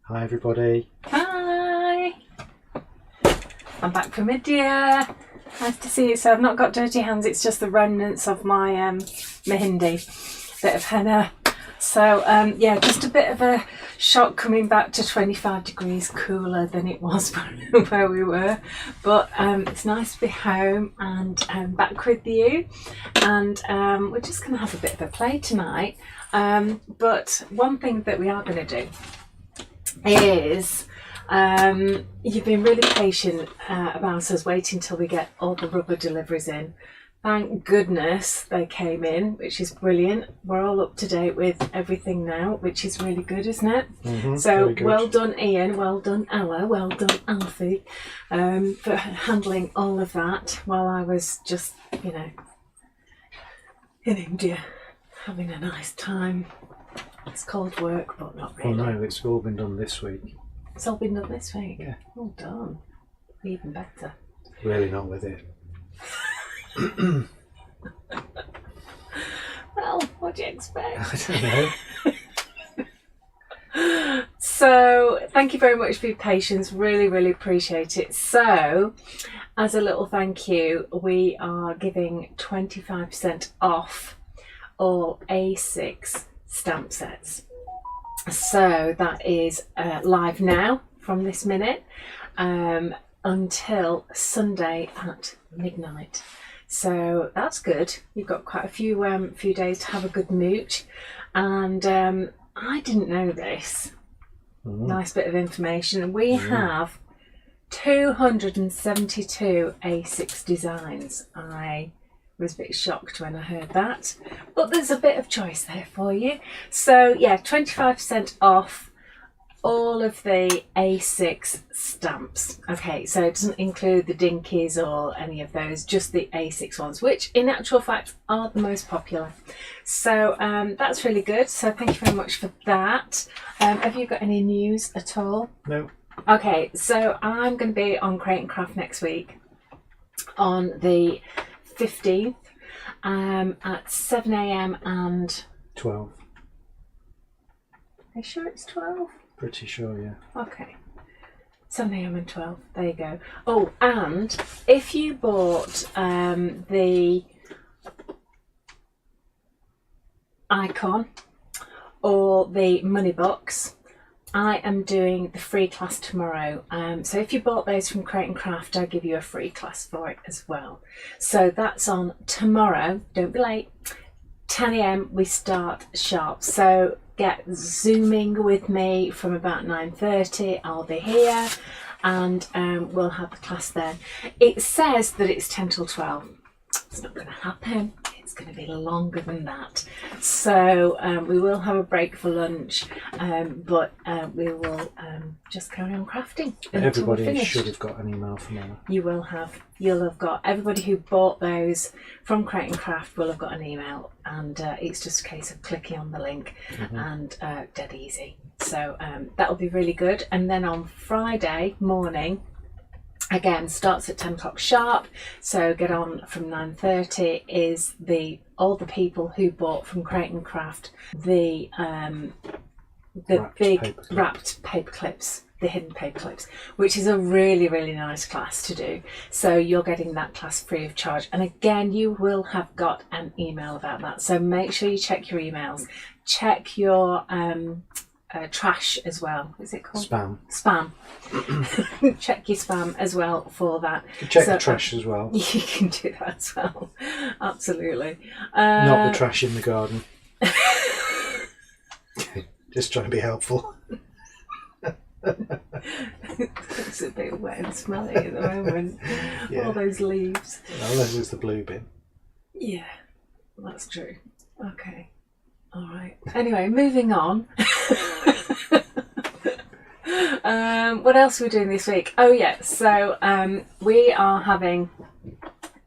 Hi everybody. Hi! I'm back from India. Nice to see you. So I've not got dirty hands, it's just the remnants of my Mehndi, bit of henna. So yeah, just a bit of a shock coming back to 25 degrees cooler than it was where we were. But it's nice to be home and back with you. And we're just going to have a bit of a play tonight. But one thing that we are going to do is you've been really patient about us waiting till we get all the rubber deliveries in. Thank goodness they came in, which is brilliant. We're all up to date with everything now, which is really good, isn't it? So well done Ian, well done Ella, well done Alfie for handling all of that while I was just, you know, in India having a nice time. It's called work, but not really. Oh no, it's all been done this week. It's all been done this week? Yeah. Well done. Even better. Really not with it. Well, what do you expect? I don't know. So, thank you very much for your patience. Really, really appreciate it. So, as a little thank you, we are giving 25% off all A6 stamp sets. So that is live now from this minute until Sunday at midnight. So that's good. You've got quite a few days to have a good mooch. And I didn't know this. Nice bit of information. We have 272 A6 designs. I was a bit shocked when I heard that, but there's a bit of choice there for you. So yeah, 25% off all of the A6 stamps. Okay, so it doesn't include the dinkies or any of those, just the A6 ones, which in actual fact are the most popular. So that's really good. So thank you very much for that. Have you got any news at all? No. Okay, so I'm going to be on Crate and Craft next week on the 15th at 7 a.m. and 12. Are you sure it's 12? Pretty sure, yeah. Okay. 7 a.m. and 12. There you go. Oh, and if you bought the icon or the money box, I am doing the free class tomorrow. So if you bought those from Crate and Craft, I'll give you a free class for it as well. So that's on tomorrow. Don't be late. 10 a.m. we start sharp. So get zooming with me from about 9:30. I'll be here and we'll have the class then. It says that it's 10 till 12. It's not going to happen. It's going to be longer than that. So we will have a break for lunch, but we will just carry on crafting. Everybody should have got an email from Ella. You will have. You'll have got, everybody who bought those from Crate and Craft will have got an email, and it's just a case of clicking on the link and dead easy. So that'll be really good. And then on Friday morning, again, starts at 10 o'clock sharp, so get on from 9:30, is all the people who bought from Crate and Craft the big wrapped paper clips, the hidden paper clips, which is a really, really nice class to do. So you're getting that class free of charge. And again, you will have got an email about that. So make sure you check your emails. Check your trash as well. Is it called? Spam. Check your spam as well for that. Check the trash as well. You can do that as well. Absolutely. Not the trash in the garden. Just trying to be helpful. It's a bit wet and smelly at the moment. Yeah. All those leaves. Unless it's the blue bin. Yeah, that's true. Okay. All right. Anyway, moving on. What else are we doing this week? Oh yeah, so we are having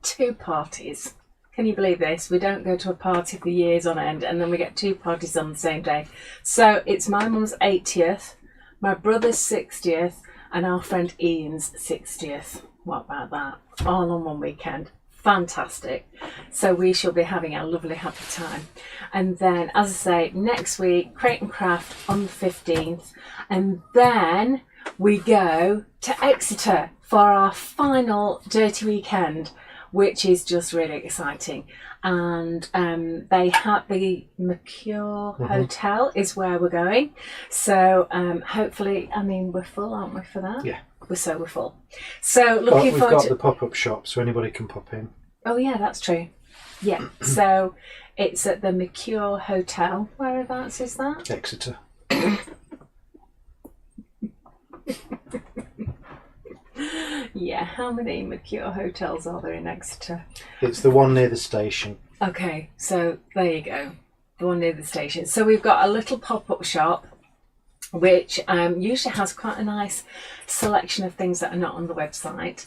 2 parties. Can you believe this? We don't go to a party for years on end, and then we get 2 parties on the same day. So it's my mum's 80th, my brother's 60th, and our friend Ian's 60th. What about that? All on one weekend. fantastic. So we shall be having a lovely happy time. And then, as I say, next week, Create and Craft on the 15th. And then we go to Exeter for our final dirty weekend, which is just really exciting. And they have the Mercure Hotel is where we're going. So hopefully, I mean, we're full, aren't we, for that? Yeah. We're full. So But looking we've forward got to... the pop-up shop, so anybody can pop in. Oh yeah, that's true. Yeah. So it's at the Mercure Hotel. Whereabouts is that? Exeter. Yeah, how many Mercure hotels are there in Exeter? It's the one near the station. Okay, so there you go, the one near the station. So we've got a little pop-up shop which usually has quite a nice selection of things that are not on the website.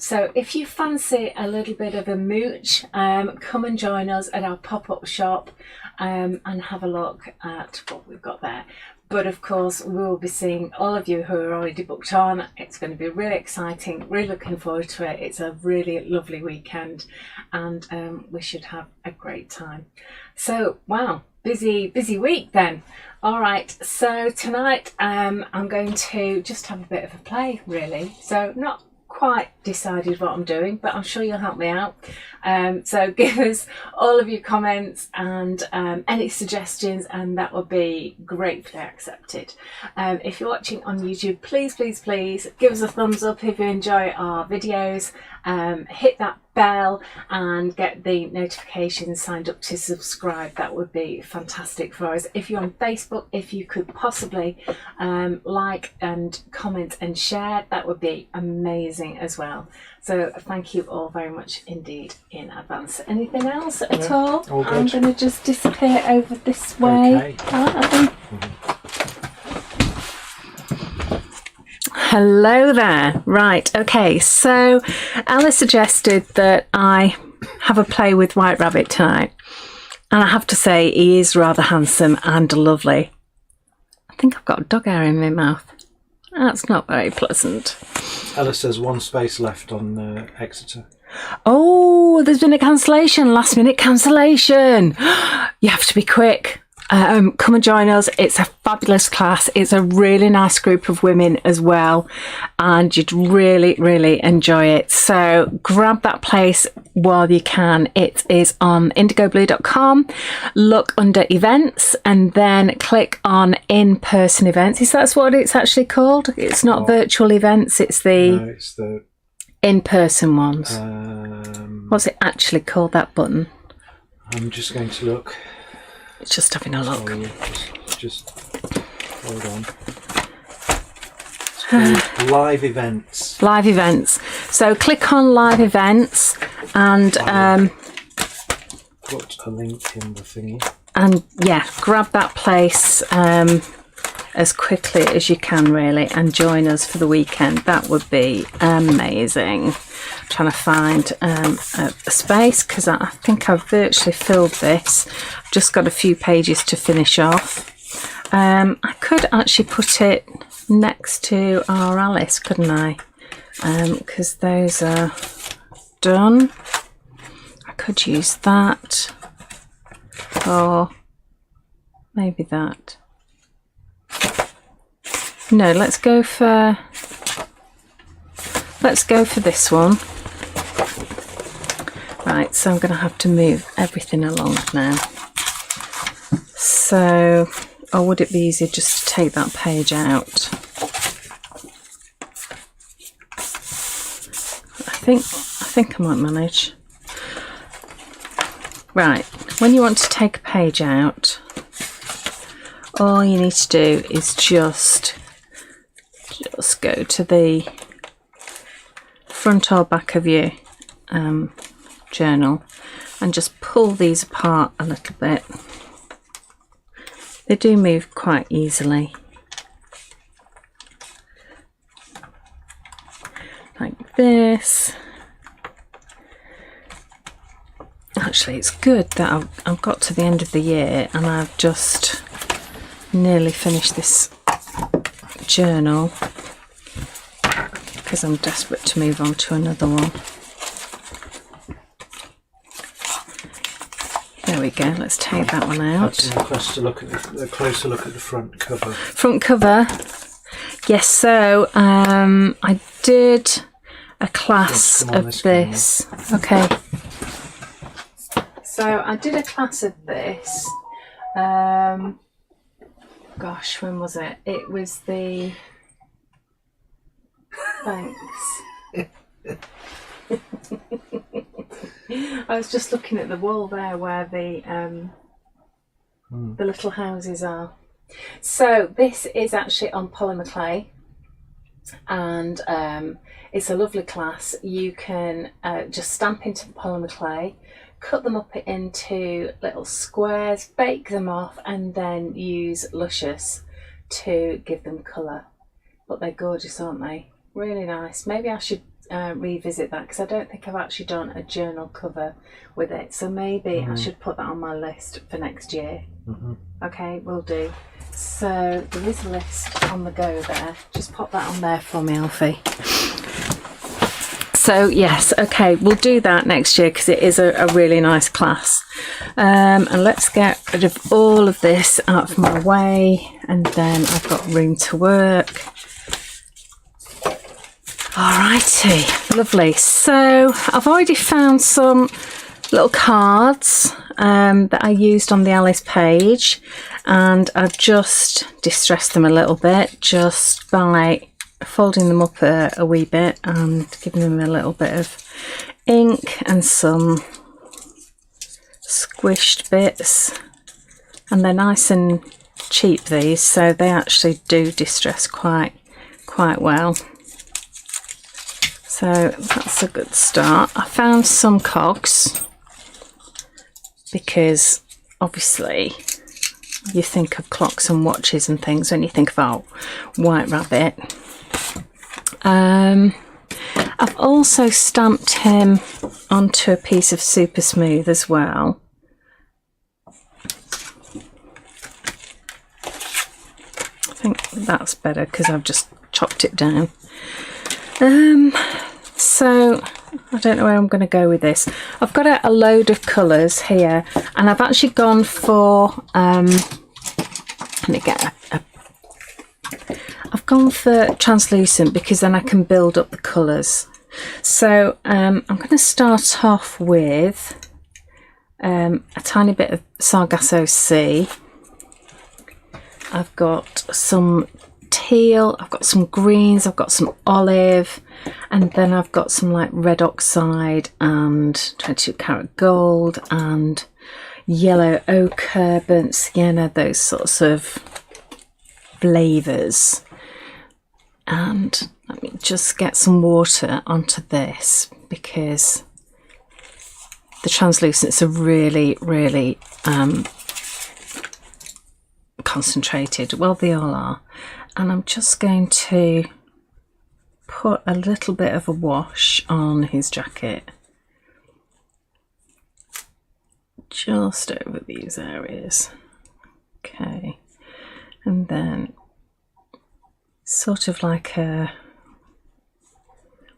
So if you fancy a little bit of a mooch, come and join us at our pop-up shop and have a look at what we've got there. But of course, we'll be seeing all of you who are already booked on. It's going to be really exciting. Really looking forward to it. It's a really lovely weekend and we should have a great time. So, wow, busy week then. All right, so tonight I'm going to just have a bit of a play, really. So not quite decided what I'm doing, but I'm sure you'll help me out. So give us all of your comments and any suggestions, and that would be gratefully accepted. If you're watching on YouTube, please give us a thumbs up if you enjoy our videos. Hit that bell and get the notifications signed up to subscribe. That would be fantastic for us. If you're on Facebook, if you could possibly like and comment and share, that would be amazing as well. So thank you all very much indeed in advance. Anything else at all? All good. I'm going to just disappear over this way. Okay. Bye. Hello there. Right, okay, so Alice suggested that I have a play with White Rabbit tonight, and I have to say he is rather handsome and lovely. I think I've got dog hair in my mouth. That's not very pleasant. Alice has one space left on Exeter. Oh, there's been a cancellation, last minute cancellation. You have to be quick. Come and join us. It's a fabulous class. It's a really nice group of women as well, and you'd really enjoy it. So grab that place while you can. It is on indigoblue.com. Look under events and then click on in-person events. Is that what it's actually called? It's not virtual events, it's the... No, it's the... in-person ones. What's it actually called, that button? I'm just going to look. It's just having a look. Just hold on. It's called live events. Live events. So click on live events and Put a link in the thingy. and yeah, grab that place as quickly as you can really and join us for the weekend. That would be amazing. I'm trying to find a space because I think I've virtually filled this. I've just got a few pages to finish off. I could actually put it next to our Alice, couldn't I? Because those are done. I could use that, or maybe that. No, let's go for this one. Right, so I'm going to have to move everything along now. So, or would it be easier just to take that page out? I think I might manage. Right, when you want to take a page out, all you need to do is just go to the front or back of your journal and just pull these apart a little bit. They do move quite easily, like this. Actually, it's good that I've got to the end of the year and I've just nearly finished this journal because I'm desperate to move on to another one. we go. Let's take that one Had out. some requests to look at a closer look at the front cover. Front cover. Yes, so I did a class Come on, of this this. Okay. So I did a class of this. Gosh, when was it? It was the... Thanks. I was just looking at the wall there where the little houses are. So this is actually on polymer clay, and it's a lovely class. You can just stamp into the polymer clay, cut them up into little squares, bake them off, and then use Luscious to give them colour. But they're gorgeous, aren't they? Really nice. Maybe I should revisit that, because I don't think I've actually done a journal cover with it. So maybe I should put that on my list for next year. Okay, will do. So there is a list on the go there. Just pop that on there for me, Alfie. So yes, okay, we'll do that next year because it is a really nice class. And let's get rid of all of this out of my way, and then I've got room to work. Alrighty, lovely. So I've already found some little cards that I used on the Alice page, and I've just distressed them a little bit just by folding them up a wee bit and giving them a little bit of ink and some squished bits, and they're nice and cheap, these, so they actually do distress quite well. So that's a good start. I found some cogs because obviously you think of clocks and watches and things when you think about White Rabbit. I've also stamped him onto a piece of Super Smooth as well. I think that's better because I've just chopped it down. So I don't know where I'm going to go with this. I've got a load of colours here, and I've actually gone for let me get I've gone for translucent because then I can build up the colours. So I'm going to start off with a tiny bit of Sargasso Sea. I've got some teal, I've got some greens, I've got some olive, and then I've got some like red oxide and 22 karat gold and yellow ochre, burnt sienna, those sorts of flavours. And let me just get some water onto this because the translucents are really concentrated. Well, they all are. And I'm just going to put a little bit of a wash on his jacket, just over these areas. Okay, and then sort of like a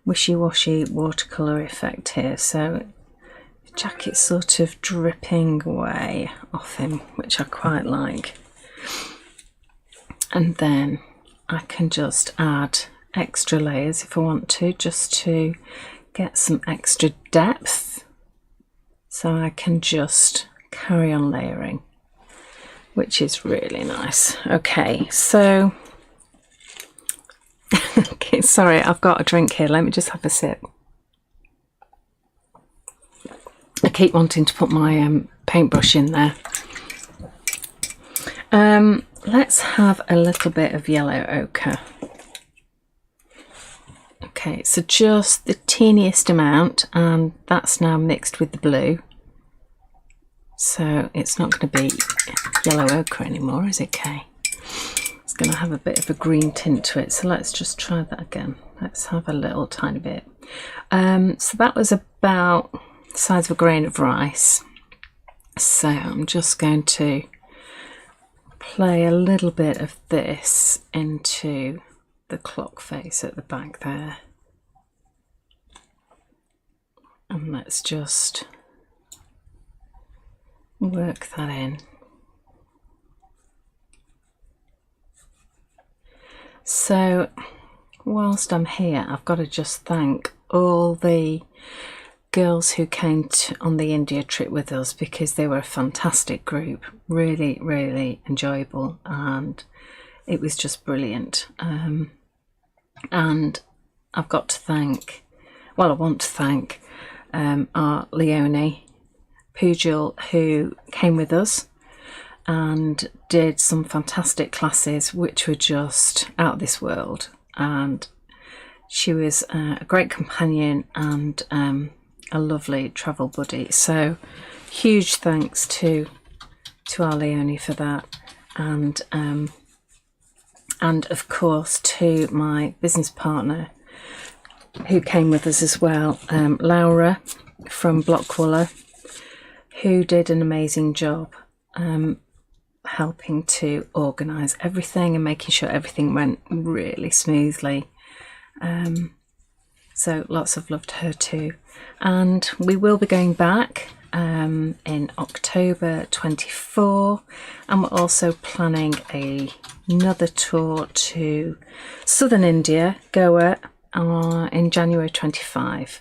wishy-washy watercolour effect here. So the jacket's sort of dripping away off him, which I quite like. And then I can just add extra layers if I want to, just to get some extra depth. So I can just carry on layering, which is really nice. Okay, so okay, sorry, I've got a drink here. Let me just have a sip. I keep wanting to put my paintbrush in there. Let's have a little bit of yellow ochre. Okay, so just the teeniest amount, and that's now mixed with the blue. So it's not going to be yellow ochre anymore, is it, Kay? It's going to have a bit of a green tint to it. So let's just try that again. Let's have a little tiny bit. So that was about the size of a grain of rice. So I'm just going to play a little bit of this into the clock face at the back there, and let's just work that in. So whilst I'm here, I've got to just thank all the girls who came on the India trip with us, because they were a fantastic group, really, really enjoyable, and it was just brilliant. And I've got to thank, well, I want to thank our Leonie Pujol, who came with us and did some fantastic classes which were just out of this world, and she was a great companion and a lovely travel buddy. So huge thanks to our Leonie for that, and of course to my business partner who came with us as well, Laura from Blockwallow, who did an amazing job helping to organise everything and making sure everything went really smoothly. So lots of love to her too. And we will be going back in October 24, and we're also planning another tour to southern India, Goa, in January 25.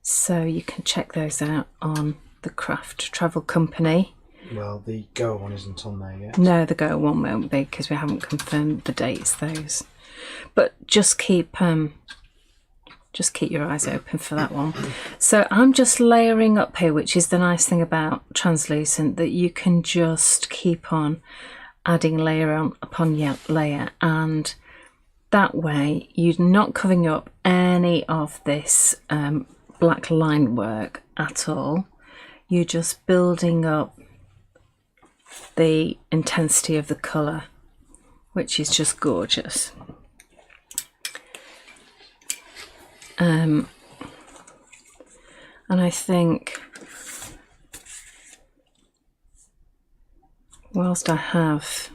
So you can check those out on the Craft Travel Company. Well, the Goa one isn't on there yet. No, the Goa one won't be, because we haven't confirmed the dates, those. But just keep your eyes open for that one. So I'm just layering up here, which is the nice thing about translucent, that you can just keep on adding layer upon layer, and that way you're not covering up any of this black line work at all. You're just building up the intensity of the colour, which is just gorgeous. And I think whilst I have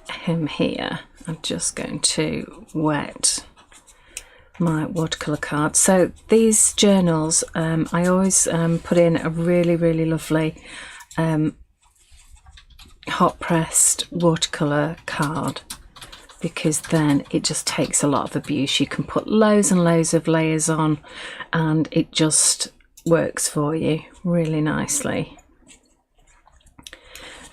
him here, I'm just going to wet my watercolour card. So these journals, I always put in a really, really lovely hot pressed watercolour card, because then it just takes a lot of abuse. You can put loads and loads of layers on and it just works for you really nicely.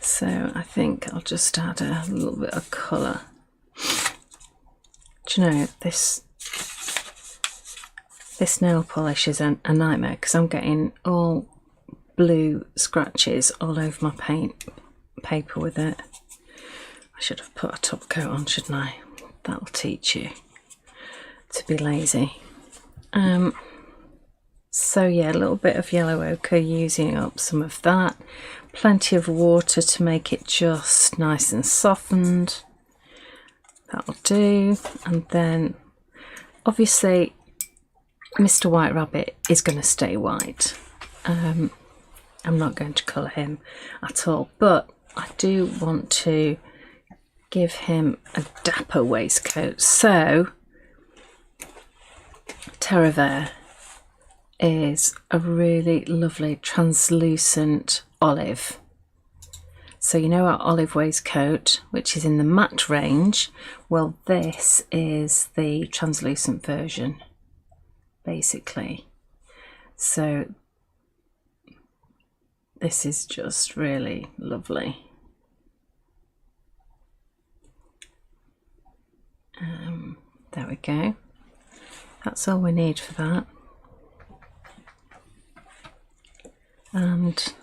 So I think I'll just add a little bit of colour. Do you know, this nail polish is a nightmare, because I'm getting all blue scratches all over my paint paper with it. I should have put a top coat on, shouldn't I? That'll teach you to be lazy. So yeah, a little bit of yellow ochre, using up some of that. Plenty of water to make it just nice and softened. That'll do. And then obviously Mr. White Rabbit is going to stay white. I'm not going to colour him at all, but I do want to give him a dapper waistcoat. So Terra Vert is a really lovely translucent olive. So you know our olive waistcoat, which is in the matte range, well, this is the translucent version basically. So this is just really lovely. There we go. That's all we need for that. And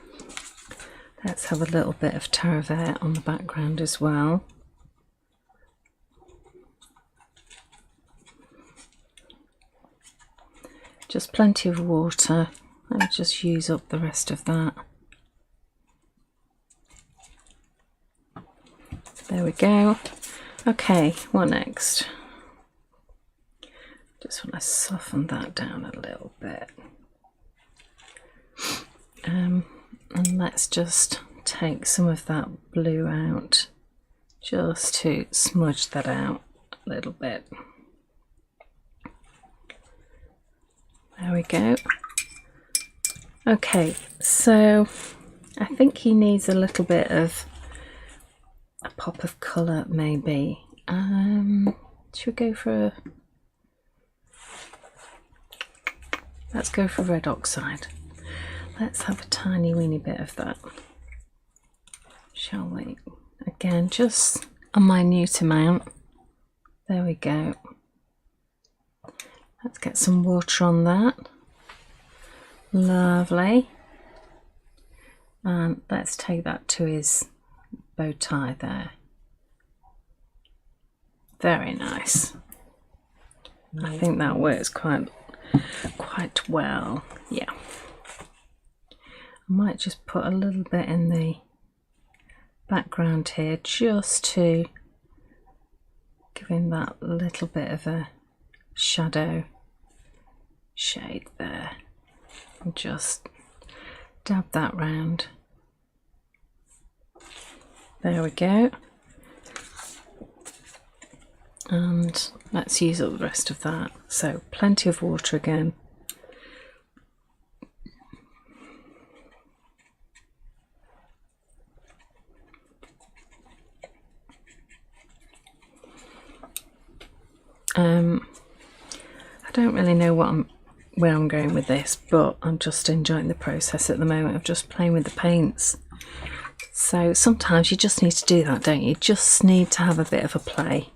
let's have a little bit of Terra Vert on the background as well. Just plenty of water. Let me just use up the rest of that. There we go. Okay, what next? Just want to soften that down a little bit. And let's just take some of that blue out, just to smudge that out a little bit. There we go. Okay, so I think he needs a little bit of a pop of colour, maybe. Should we go for let's go for red oxide. Let's have a tiny weeny bit of that, shall we? Again, just a minute amount. There we go. Let's get some water on that. Lovely. And let's take that to his bow tie there. Very nice. I think that works quite well. Yeah. I might just put a little bit in the background here, just to give him that little bit of a shadow shade there. And just dab that round. There we go. And let's use up the rest of that. So plenty of water again. I don't really know where I'm going with this, but I'm just enjoying the process at the moment of just playing with the paints. So sometimes you just need to do that, don't you? Just need to have a bit of a play.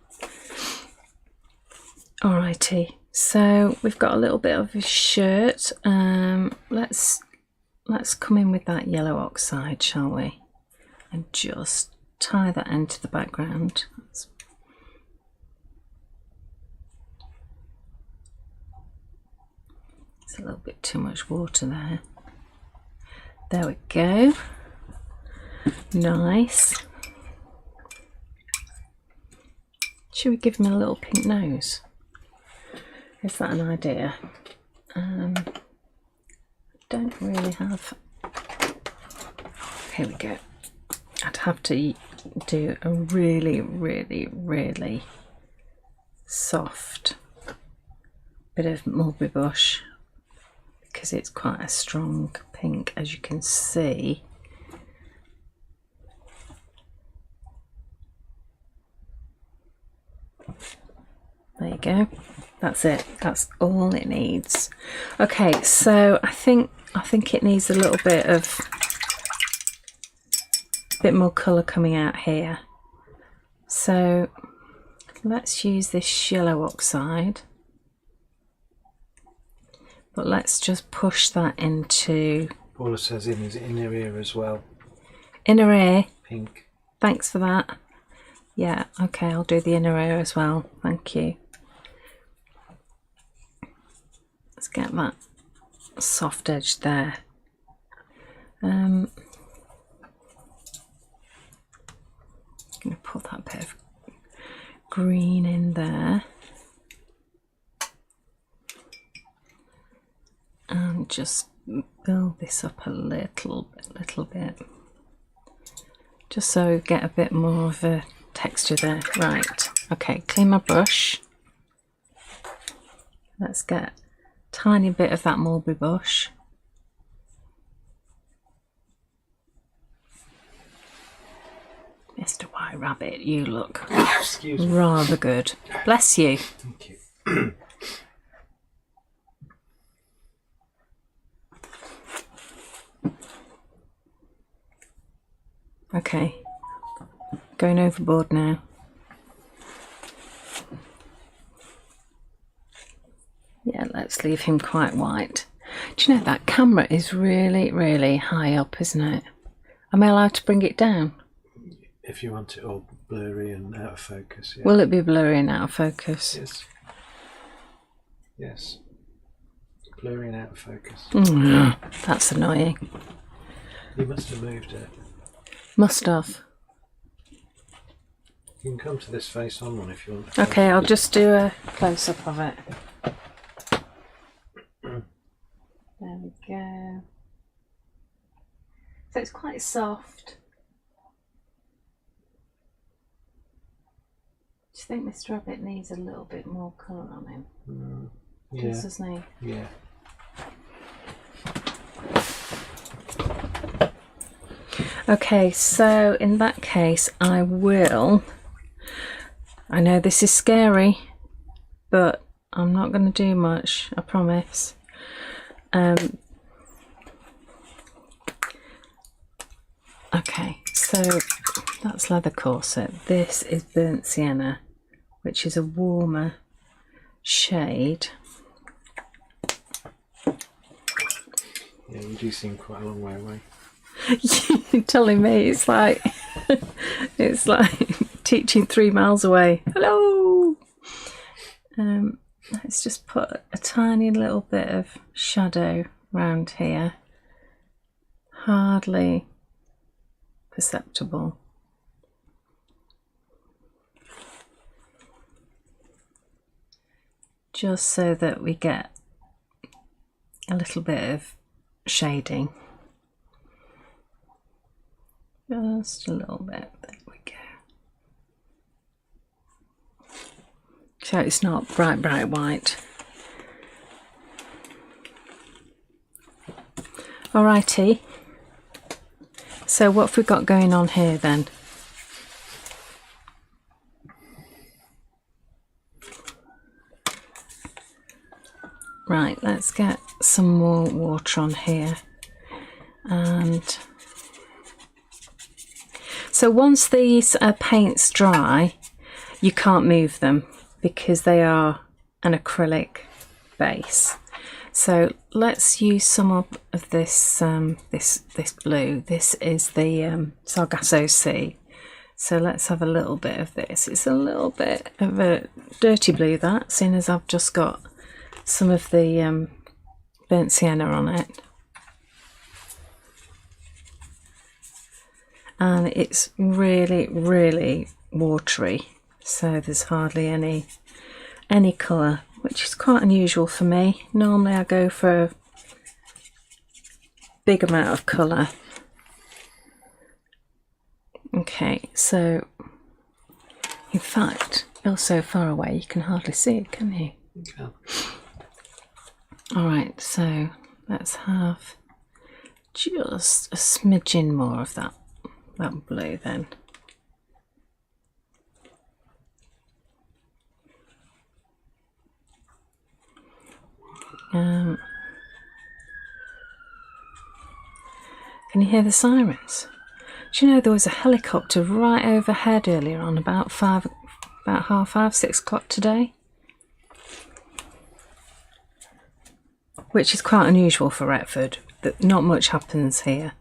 Alrighty, so we've got a little bit of his shirt. Let's come in with that yellow oxide, shall we? And just tie that end to the background. It's a little bit too much water there. There we go. Nice. Should we give him a little pink nose? Is that an idea? Don't really have. Here we go. I'd have to do a really, really, really soft bit of mulberry bush, because it's quite a strong pink, as you can see. There you go. That's it. That's all it needs. Okay, so I think it needs a little bit more colour coming out here. So let's use this yellow oxide. But let's just push that into... Paula says in his inner ear as well. Inner ear? Pink. Thanks for that. Yeah, okay, I'll do the inner ear as well. Thank you. Let's get that soft edge there. I'm going to put that bit of green in there. And just build this up a little bit. Just so we get a bit more of a texture there. Right, okay, clean my brush. Let's get a tiny bit of that mulberry bush. Mr. White Rabbit, you look rather good. Bless you. Thank you. Okay, going overboard now. Yeah, let's leave him quite white. Do you know that camera is really, really high up, isn't it? Am I allowed to bring it down? If you want it all blurry and out of focus. Yeah. Will it be blurry and out of focus? Yes. Yes. Blurry and out of focus. That's annoying. You must have moved it. Must have. You can come to this face on one if you want. Okay, I'll just do a close-up of it. There we go. So it's quite soft. Do you think Mr. Rabbit needs a little bit more colour on him? Yeah. Doesn't he? Yeah. Okay, so in that case, I know this is scary, but I'm not going to do much, I promise. Okay, so that's leather corset. This is burnt sienna, which is a warmer shade. Yeah, you do seem quite a long way away. You're telling me it's like teaching 3 miles away. Hello. Let's just put a tiny little bit of shadow around here. Hardly perceptible. Just so that we get a little bit of shading. Just a little bit. There we go. So it's not bright white. Alrighty. So what have we got going on here then? Right, let's get some more water on here. And so once these paints dry, you can't move them because they are an acrylic base. So let's use some of this this blue. This is the Sargasso Sea. So let's have a little bit of this. It's a little bit of a dirty blue, that, seeing as I've just got some of the burnt sienna on it. And it's really, really watery. So there's hardly any colour, which is quite unusual for me. Normally I go for a big amount of colour. Okay, so in fact, you're so far away you can hardly see it, can you? Okay. Alright, so let's have just a smidgen more of that blue then. Can you hear the sirens? Do you know there was a helicopter right overhead earlier on, about 5:30, 6 o'clock today? Which is quite unusual for Retford, that not much happens here.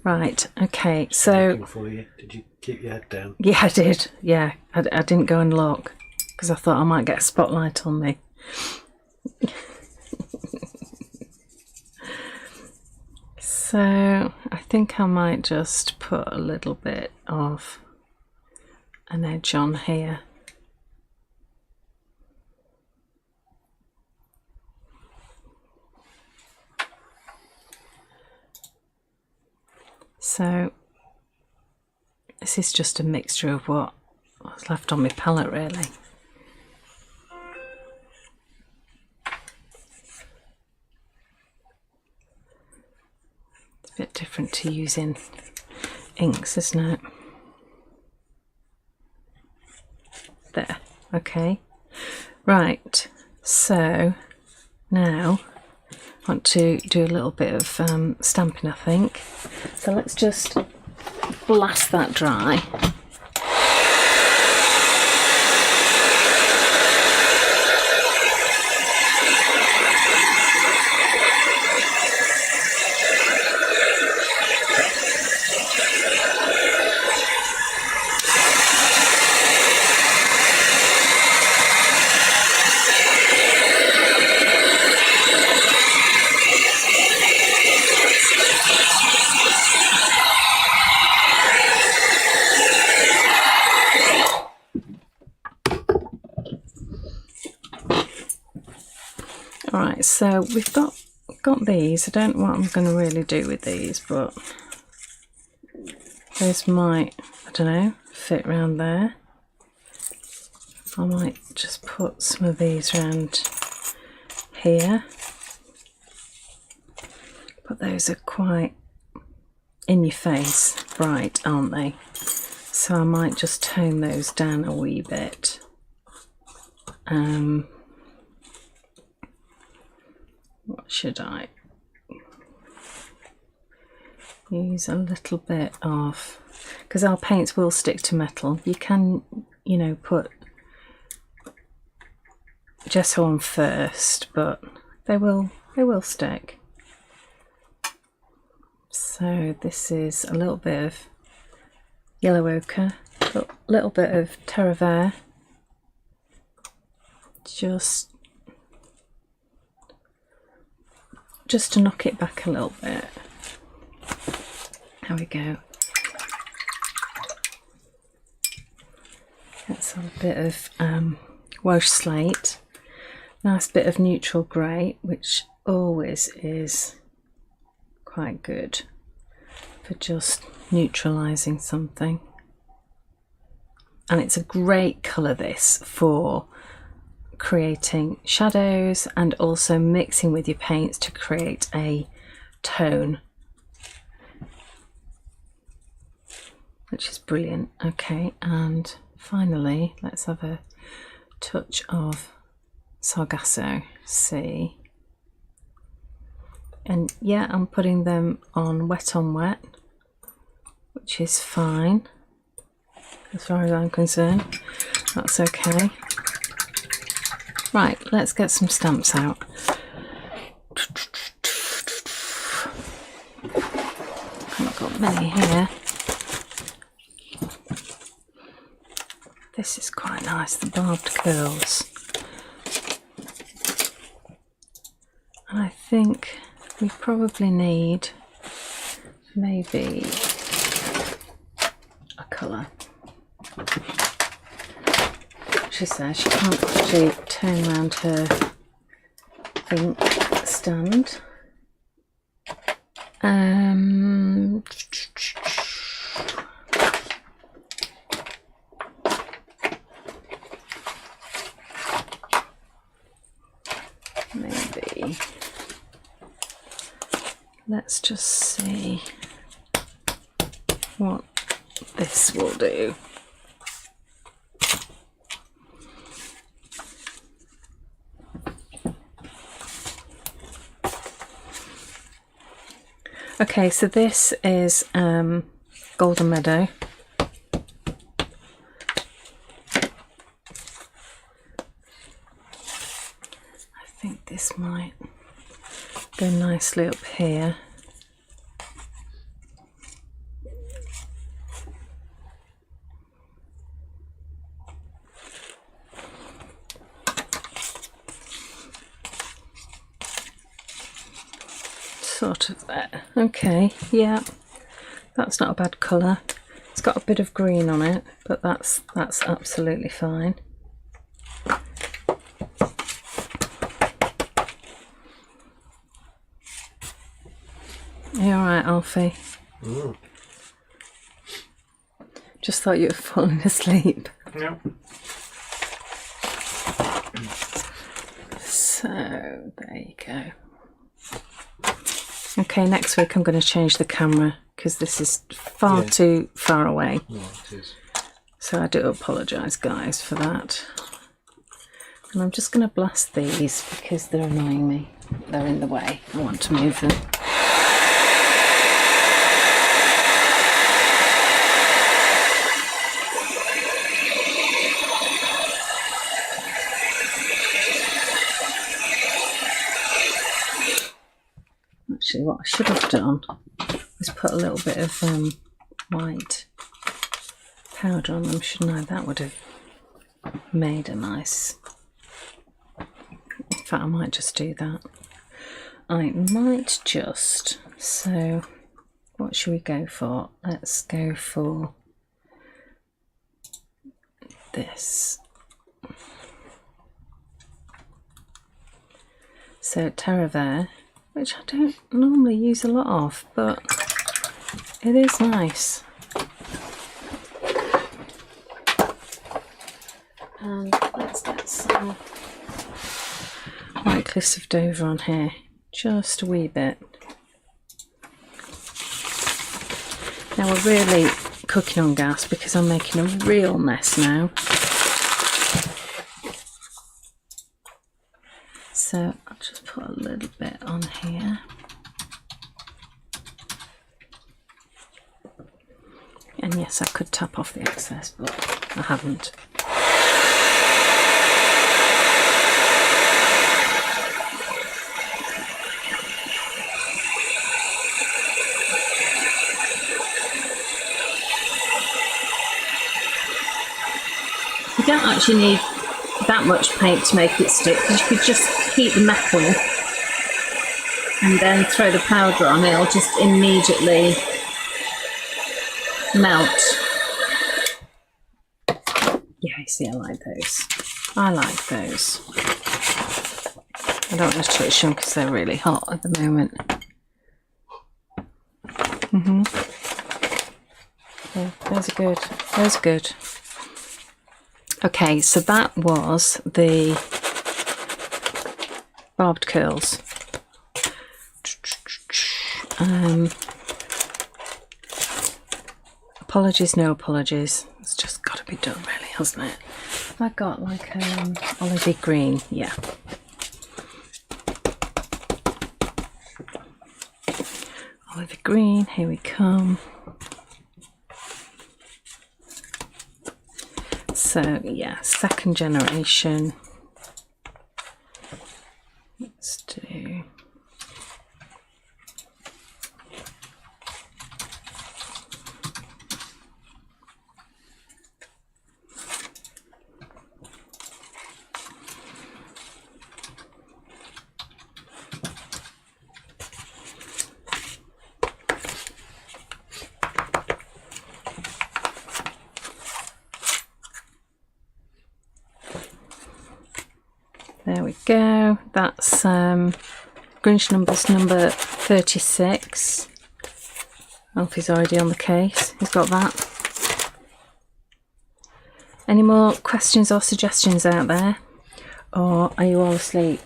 Right, okay, so... Looking for you. Did you keep your head down? Yeah, I did. Yeah, I didn't go and look because I thought I might get a spotlight on me. So I think I might just put a little bit of an edge on here. So this is just a mixture of what's left on my palette, really. It's a bit different to using inks, isn't it? There, okay. Right, so now I want to do a little bit of stamping, I think. So let's just blast that dry. Alright, so we've got these. I don't know what I'm going to really do with these, but those might, I don't know, fit around there. I might just put some of these around here, but those are quite in your face bright, aren't they? So I might just tone those down a wee bit. What should I use? A little bit of, because our paints will stick to metal. You can, you know, put gesso on first, but they will stick. So this is a little bit of yellow ochre, a little bit of terre verte, just to knock it back a little bit. There we go. That's a bit of Welsh slate. Nice bit of neutral grey, which always is quite good for just neutralising something. And it's a great colour, this, for creating shadows and also mixing with your paints to create a tone, which is brilliant. Okay, and finally let's have a touch of Sargasso Sea. And yeah, I'm putting them on wet, which is fine as far as I'm concerned. That's okay. Right, let's get some stamps out. Haven't got many here. This is quite nice, the barbed curls. And I think we probably need maybe a colour. She says she can't actually turn around her ink stand. Maybe. Let's just see what this will do. Okay, so this is Golden Meadow. I think this might go nicely up here. Sort of there. Okay, yeah, that's not a bad colour. It's got a bit of green on it, but that's absolutely fine. Are you alright, Alfie? Mm. Just thought you were falling asleep. No. So, there you go. Okay, next week I'm going to change the camera because this is far too far away. Yeah, it is. So I do apologise, guys, for that. And I'm just going to blast these because they're annoying me. They're in the way. I want to move them. Actually, what I should have done was put a little bit of white powder on them, shouldn't I? That would have made a nice... In fact, I might just do that. I might just... So, what should we go for? Let's go for this. So, terre verte, which I don't normally use a lot of, but it is nice. And let's get some White Cliffs of Dover on here, just a wee bit. Now we're really cooking on gas because I'm making a real mess now. So I'll just put a little bit on here. And yes, I could tap off the excess, but I haven't. You don't actually need that much paint to make it stick, because you could just heat the metal and then throw the powder on. It'll just immediately melt. Yeah, I see, I like those. I like those. I don't want to touch them because they're really hot at the moment. Yeah, those are good. Those are good. Okay, so that was the barbed curls. Apologies, no apologies. It's just got to be done, really, hasn't it? Have I got like olivey green? Yeah. Olivey green, here we come. So yeah, second generation. Let's do. There we go. That's Grinch numbers number 36. Alfie's already on the case. He's got that. Any more questions or suggestions out there? Or are you all asleep?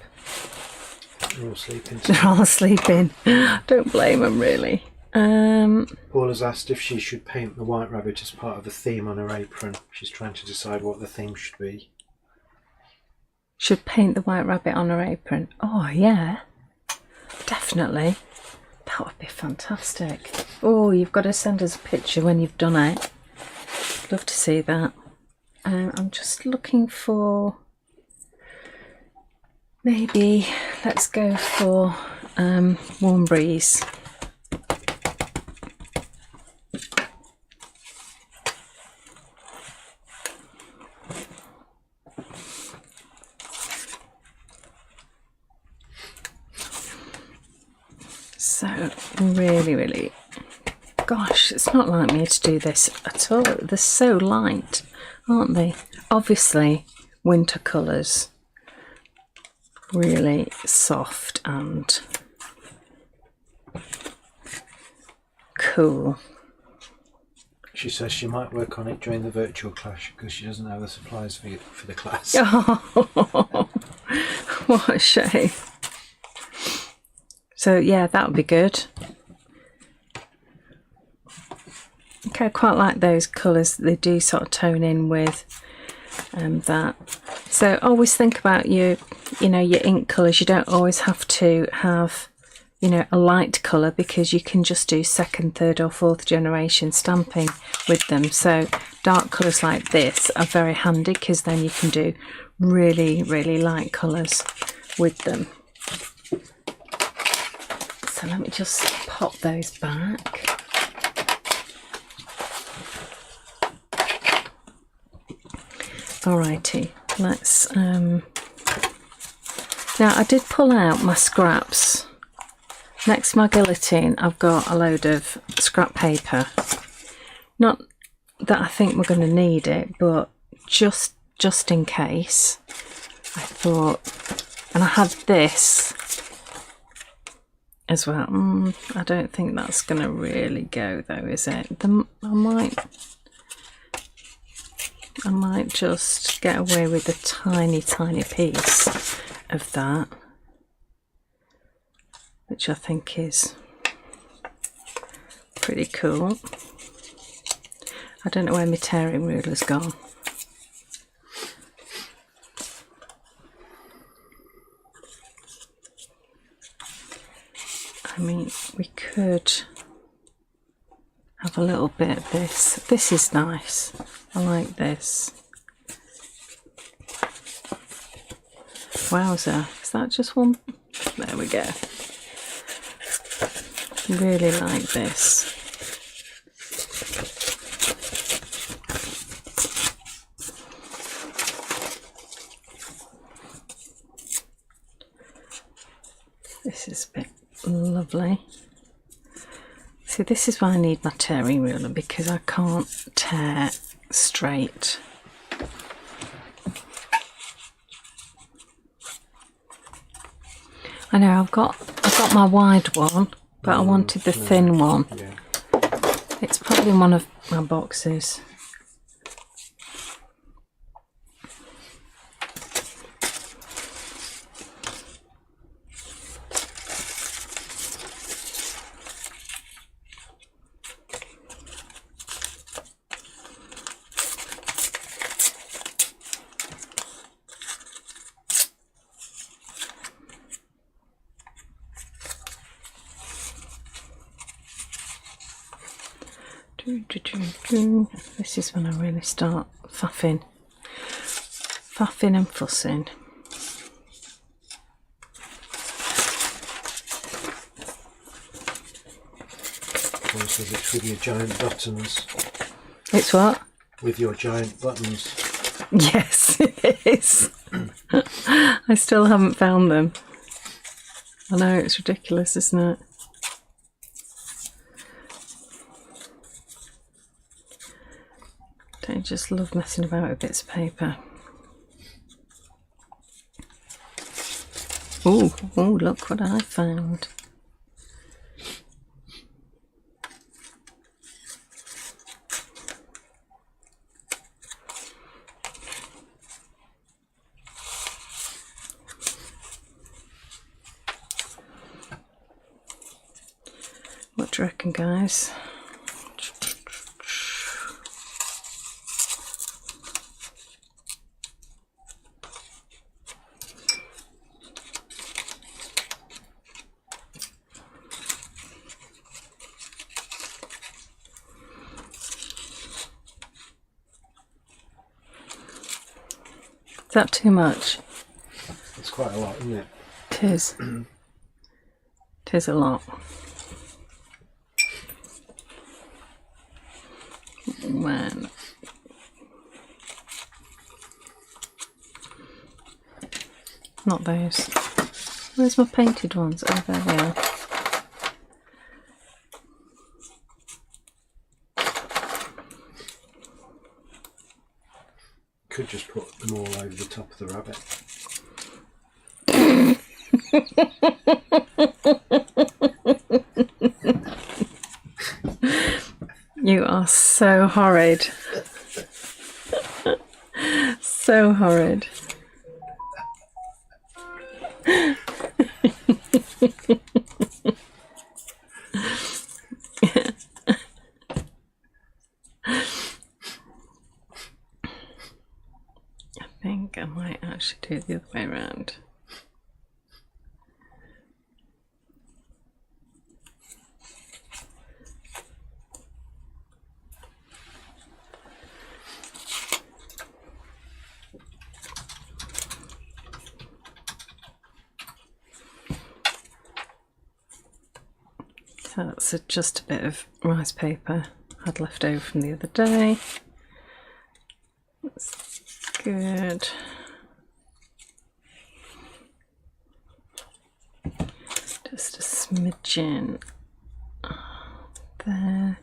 They're all sleeping. They're all sleeping. Don't blame them, really. Paula's asked if she should paint the White Rabbit as part of the theme on her apron. She's trying to decide what the theme should be. Should paint the White Rabbit on her apron. Oh, yeah. Definitely. That would be fantastic. Oh, you've got to send us a picture when you've done it. Love to see that. I'm just looking for... Maybe let's go for Warm Breeze. So really, gosh, it's not like me to do this at all. They're so light, aren't they? Obviously, winter colours, really soft and cool. She says she might work on it during the virtual class because she doesn't have the supplies for the class. Oh, what a shame. So yeah, that would be good. Okay, I quite like those colours. They do sort of tone in with that. So always think about your ink colours. You don't always have to have, a light colour, because you can just do second, third or fourth generation stamping with them. So dark colours like this are very handy because then you can do really light colours with them. So let me just pop those back. Alrighty, let's now I did pull out my scraps. Next to my guillotine I've got a load of scrap paper. Not that I think we're going to need it, but just in case, I thought, and I had this as well. I don't think that's going to really go though, is it? I might just get away with a tiny piece of that, which I think is pretty cool. I don't know where my tearing ruler's gone. I mean, we could have a little bit of this. This is nice. I like this. Wowzer. Is that just one? There we go. Really like this. This is a bit lovely. See, this is why I need my tearing ruler, because I can't tear straight. I know I've got my wide one, but I wanted the thin one. Yeah. It's probably in one of my boxes. This is when I really start faffing and fussing. Because it's with your giant buttons. It's what? With your giant buttons. Yes, it is. I still haven't found them. I know, it's ridiculous, isn't it? Don't you just love messing about with bits of paper? Oh, look what I found. What do you reckon, guys? Is that too much? It's quite a lot, isn't it? It is. It is a lot. Man. Not those. Where's my painted ones? Oh, there they are. Could just put them all over the top of the rabbit. You are so horrid. So horrid. I think I might actually do it the other way around. That's just a bit of rice paper I had left over from the other day. That's good. Just a smidgen there.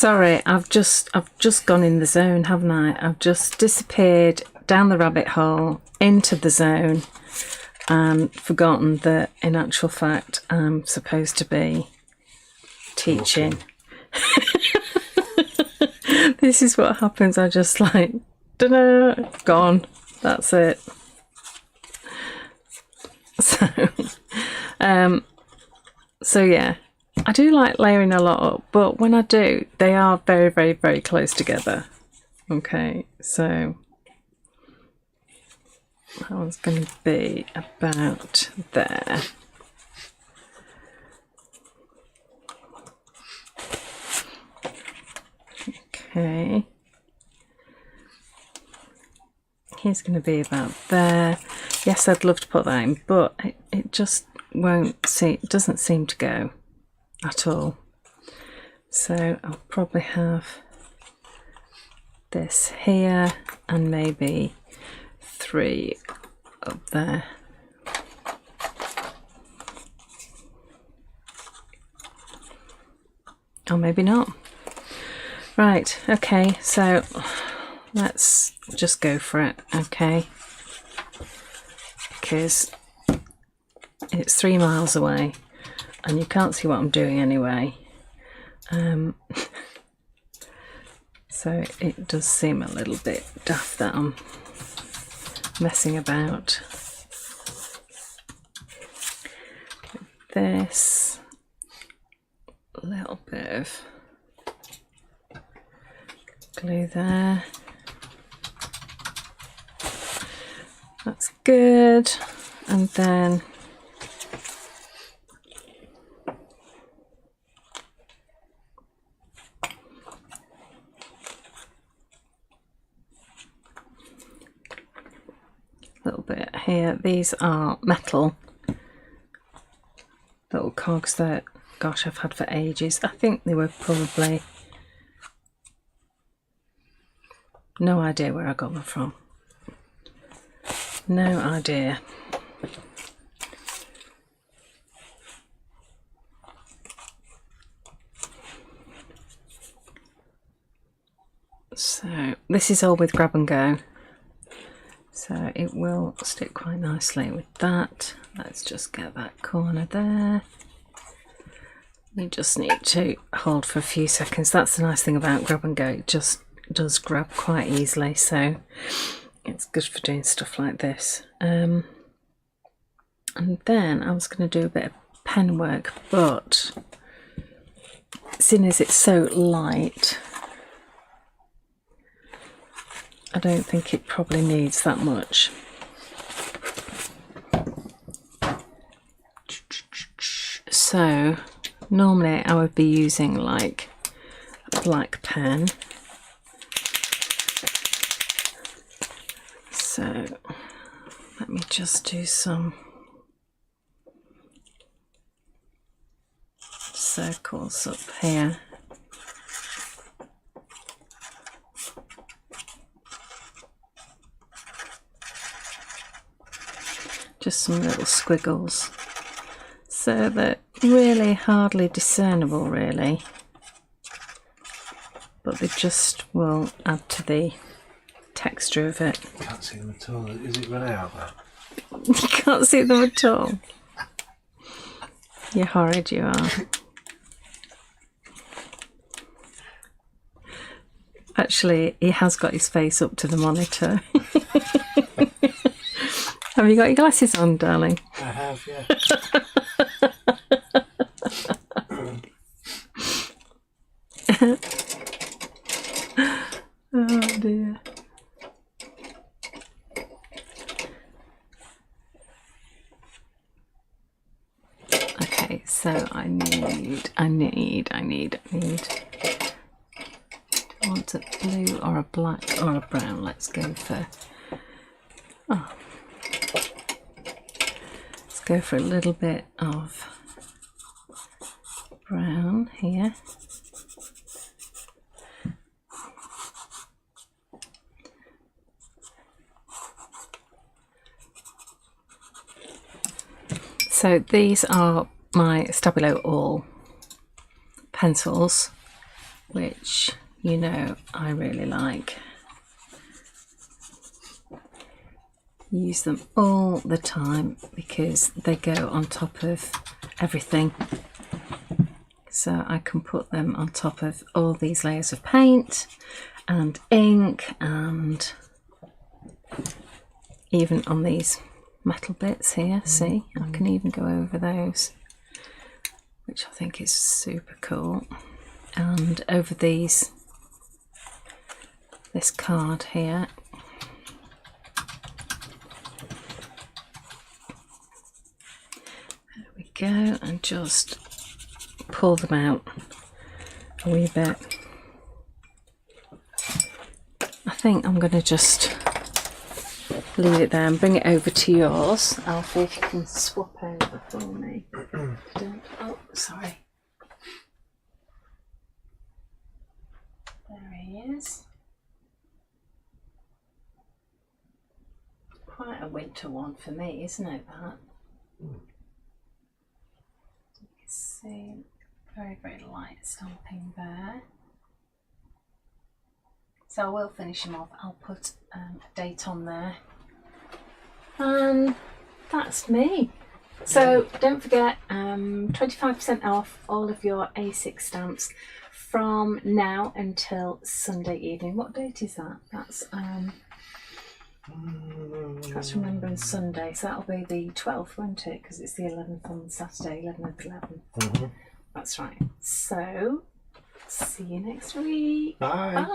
sorry, I've just gone in the zone, haven't I? I've just disappeared down the rabbit hole into the zone and forgotten that in actual fact I'm supposed to be teaching. This is what happens. I just like, da-da, gone. That's it. So yeah, I do like layering a lot up, but when I do, they are very, very, very close together. Okay, so that one's going to be about there. Okay. Here's going to be about there. Yes, I'd love to put that in, but it just doesn't seem to go at all. So I'll probably have this here and maybe 3 up there. Or maybe not. Right, okay, so let's just go for it, okay? Because it's 3 miles away and you can't see what I'm doing anyway. So it does seem a little bit daft that I'm messing about. This little bit of glue there. That's good. And then a little bit here. These are metal little cogs that, gosh, I've had for ages. I think they were probably, no idea where I got them from. No idea. So this is all with grab and go. So it will stick quite nicely with that. Let's just get that corner there. You just need to hold for a few seconds. That's the nice thing about grab and go. It just does grab quite easily. So it's good for doing stuff like this. And then I was going to do a bit of pen work, but seeing as it's so light, I don't think it probably needs that much. So normally I would be using like a black pen. So let me just do some circles up here. Just some little squiggles, so that really hardly discernible really, but they just will add to the texture of it. Can't see them at all. Is it run out there? You can't see them at all. You're horrid, you are. Actually, he has got his face up to the monitor. Have you got your glasses on, darling? I have, yeah. Oh dear. Okay, so I need. Do I want a blue or a black or a brown? Let's go for. Oh. Let's go for a little bit of brown here. So these are my Stabilo All pencils. which you know I really like. Use them all the time because they go on top of everything. So I can put them on top of all these layers of paint and ink, and even on these metal bits here. See, I can even go over those, which I think is super cool. And over this card here. There we go, and just pull them out a wee bit. I think I'm going to just leave it there and bring it over to yours. Alfie, if you can swap over for me. Oh, sorry. There he is. Quite a winter one for me, isn't it, that? You can see, very, very light stamping there. So I will finish him off. I'll put a date on there. And that's me. So don't forget, 25% off all of your A6 stamps from now until Sunday evening. What date is that? That's Remembrance Sunday, so that'll be the 12th, won't it? Because it's the 11th on Saturday, 11th, 11th. That's right. So, see you next week. Bye. Bye.